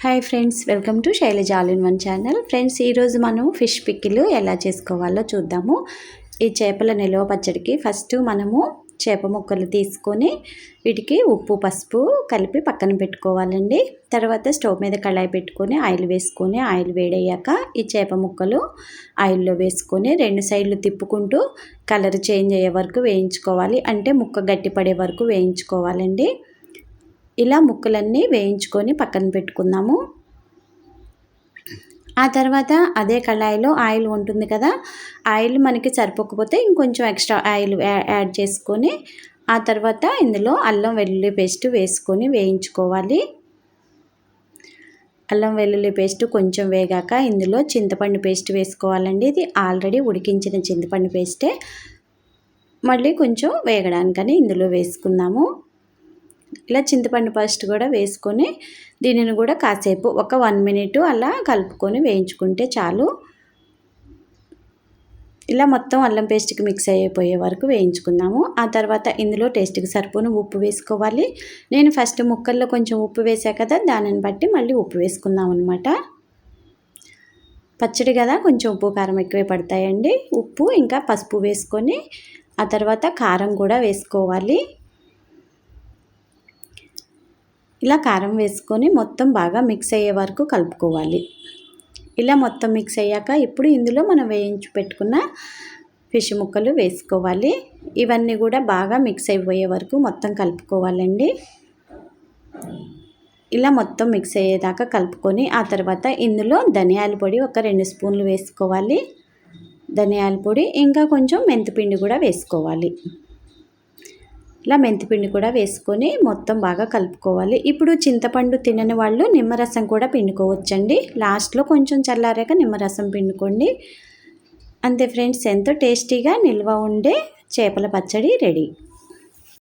Hi friends, welcome to Shailaja all in one channel. Friends, ఈరోజు మనం fish pickle ఎలా చేసుకోవాలో చూద్దాము. ఈ చేపల నిల్వ పచ్చడికి ఫస్ట్ మనము చేప ముక్కలు తీసుకొని వీటికి ఉప్పు పసుపు కలిపి పక్కన పెట్టుకోవాలండి. తర్వాత స్టవ్ మీద కళాయి పెట్టుకొని ఆయిల్ వేసుకొని ఆయిల్ వేడయ్యాక ఈ చేప ముక్కలు ఆయిల్లో వేసుకొని రెండు సైడ్లు తిప్పుకుంటూ కలర్ చేంజ్ అయ్యే వరకు వేయించుకోవాలి. అంటే ముక్క గట్టిపడే వరకు వేయించుకోవాలండి. ఇలా ముక్కలన్నీ వేయించుకొని పక్కన పెట్టుకుందాము. ఆ తర్వాత అదే కళాయిలో ఆయిల్ ఉంటుంది కదా, ఆయిల్ మనకి సరిపోకపోతే ఇంకొంచెం ఎక్స్ట్రా ఆయిల్ యాడ్ చేసుకొని ఆ తర్వాత ఇందులో అల్లం వెల్లుల్లి పేస్ట్ వేసుకొని వేయించుకోవాలి. అల్లం వెల్లుల్లి పేస్ట్ కొంచెం వేగాక ఇందులో చింతపండు పేస్ట్ వేసుకోవాలండి. ఇది ఆల్రెడీ ఉడికించిన చింతపండు పేస్టే, మళ్ళీ కొంచెం వేగడానికని ఇందులో వేసుకుందాము. ఇలా చింతపండు పేస్ట్ కూడా వేసుకొని దీనిని కూడా కాసేపు ఒక 1 మినిట్ అలా కలుపుకొని వేయించుకుంటే చాలు. ఇలా మొత్తం అల్లం పేస్ట్కి మిక్స్ అయిపోయే వరకు వేయించుకుందాము. ఆ తర్వాత ఇందులో టేస్ట్కి సరిపోను ఉప్పు వేసుకోవాలి. నేను ఫస్ట్ ముక్కల్లో కొంచెం ఉప్పు వేసా కదా, దానిని బట్టి మళ్ళీ ఉప్పు వేసుకుందాం అనమాట. పచ్చడి కదా, కొంచెం ఉప్పు కారం ఎక్కువే పడతాయండి. ఉప్పు ఇంకా పసుపు వేసుకొని ఆ తర్వాత కారం కూడా వేసుకోవాలి. ఇలా కారం వేసుకొని మొత్తం బాగా మిక్స్ అయ్యే వరకు కలుపుకోవాలి. ఇలా మొత్తం మిక్స్ అయ్యాక ఇప్పుడు ఇందులో మనం వేయించి పెట్టుకున్న ఫిష్ ముక్కలు వేసుకోవాలి. ఇవన్నీ కూడా బాగా మిక్స్ అయిపోయే వరకు మొత్తం కలుపుకోవాలండి. ఇలా మొత్తం మిక్స్ అయ్యేదాకా కలుపుకొని ఆ తర్వాత ఇందులో ధనియాల పొడి ఒక 2 స్పూన్లు వేసుకోవాలి. ధనియాల పొడి ఇంకా కొంచెం మెంతిపిండి కూడా వేసుకోవాలి. ఇలా మెంతిపిండి కూడా వేసుకొని మొత్తం బాగా కలుపుకోవాలి. ఇప్పుడు చింతపండు తినని వాళ్ళు నిమ్మరసం కూడా పిండుకోవచ్చండి. లాస్ట్లో కొంచెం చల్లారాక నిమ్మరసం పిండుకోండి. అంతే ఫ్రెండ్స్, ఎంతో టేస్టీగా నిల్వ ఉండే చేపల పచ్చడి రెడీ.